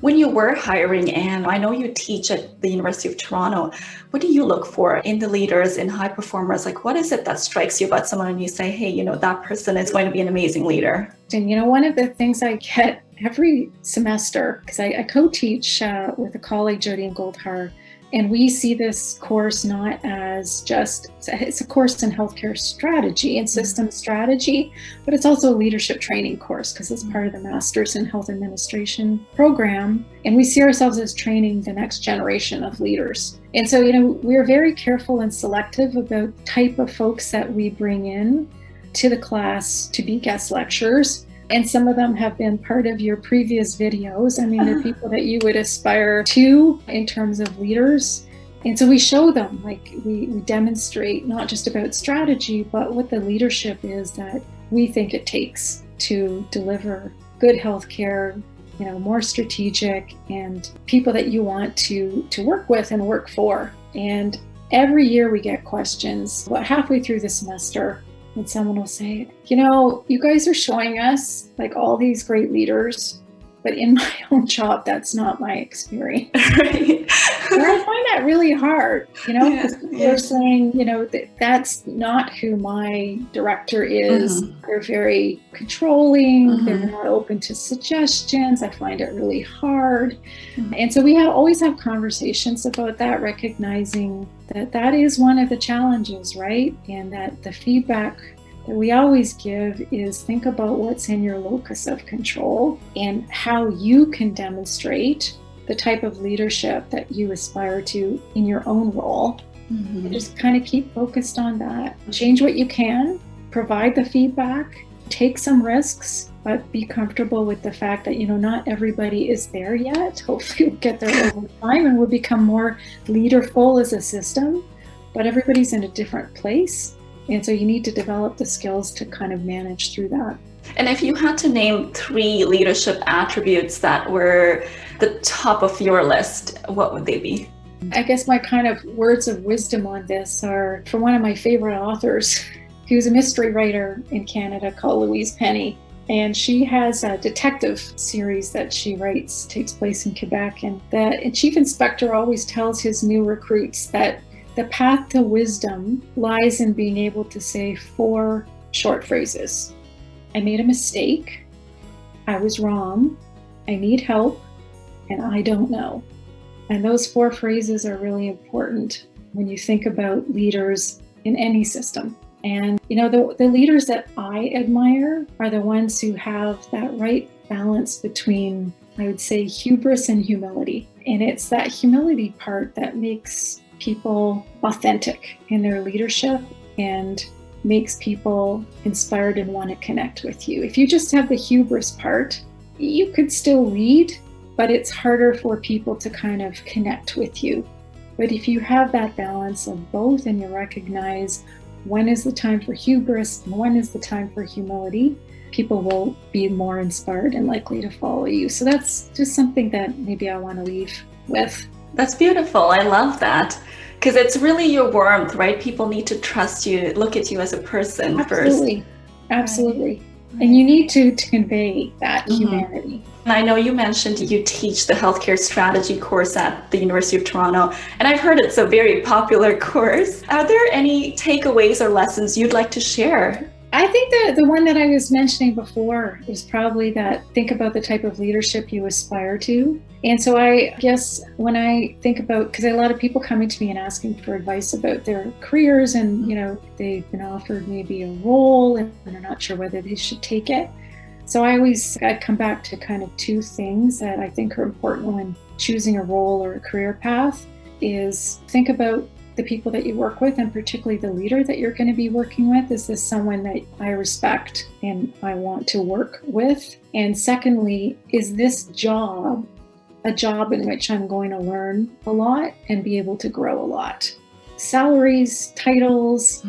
When you were hiring, and I know you teach at the University of Toronto, what do you look for in the leaders, in high performers? Like, what is it that strikes you about someone and you say, hey, that person is going to be an amazing leader? And, one of the things I get every semester, because I co-teach with a colleague, Jody and Goldhar, and we see this course not as just, it's a course in healthcare strategy and system strategy, but it's also a leadership training course because it's part of the Master's in Health Administration program. And we see ourselves as training the next generation of leaders. And so, we're very careful and selective about the type of folks that we bring in to the class to be guest lecturers. And some of them have been part of your previous videos. I mean, they're people that you would aspire to in terms of leaders. And so we show them, we demonstrate not just about strategy, but what the leadership is that we think it takes to deliver good healthcare, more strategic, and people that you want to work with and work for. And every year we get questions about halfway through the semester. And someone will say, you guys are showing us all these great leaders, but in my own job, that's not my experience. Right. And I find that really hard, because they're saying, that's not who my director is. They're very controlling. They're not open to suggestions. I find it really hard. And so we always have conversations about that, recognizing that is one of the challenges, right? And that the feedback that we always give is think about what's in your locus of control and how you can demonstrate the type of leadership that you aspire to in your own role. And just kind of keep focused on that. Change what you can, provide the feedback, take some risks, but be comfortable with the fact that, not everybody is there yet. Hopefully we'll get there over time and we'll become more leaderful as a system, but everybody's in a different place. And so you need to develop the skills to kind of manage through that. And if you had to name 3 leadership attributes that were the top of your list, what would they be? I guess my kind of words of wisdom on this are from one of my favorite authors. He was a mystery writer in Canada called Louise Penny. And she has a detective series that she writes, takes place in Quebec. And the chief inspector always tells his new recruits that the path to wisdom lies in being able to say 4 short phrases. I made a mistake. I was wrong. I need help. And I don't know. And those 4 phrases are really important when you think about leaders in any system. And, the leaders that I admire are the ones who have that right balance between, I would say, hubris and humility. And it's that humility part that makes people authentic in their leadership and makes people inspired and want to connect with you. If you just have the hubris part, you could still lead, but it's harder for people to kind of connect with you. But if you have that balance of both and you recognize when is the time for hubris and when is the time for humility, people will be more inspired and likely to follow you. So that's just something that maybe I want to leave with. That's beautiful. I love that. Because it's really your warmth, right? People need to trust you, look at you as a person first. Absolutely. And you need to convey that humanity. And I know you mentioned you teach the healthcare strategy course at the University of Toronto, and I've heard it's a very popular course. Are there any takeaways or lessons you'd like to share? I think that the one that I was mentioning before was probably that think about the type of leadership you aspire to. And so I guess when I think about, because a lot of people coming to me and asking for advice about their careers and, they've been offered maybe a role and they're not sure whether they should take it. So I come back to kind of 2 things that I think are important when choosing a role or a career path is think about the people that you work with, and particularly the leader that you're going to be working with. Is this someone that I respect and I want to work with? And secondly, is this job a job in which I'm going to learn a lot and be able to grow a lot? Salaries, titles,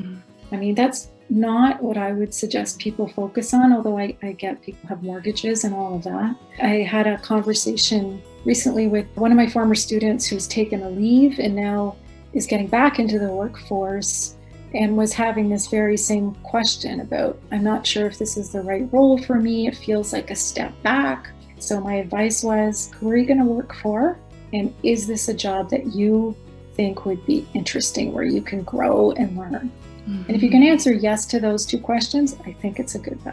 that's not what I would suggest people focus on, although I get people have mortgages and all of that. I had a conversation recently with one of my former students who's taken a leave and now is getting back into the workforce and was having this very same question about, I'm not sure if this is the right role for me. It feels like a step back. So my advice was, who are you going to work for? And is this a job that you think would be interesting, where you can grow and learn? And if you can answer yes to those two questions, I think it's a good bet.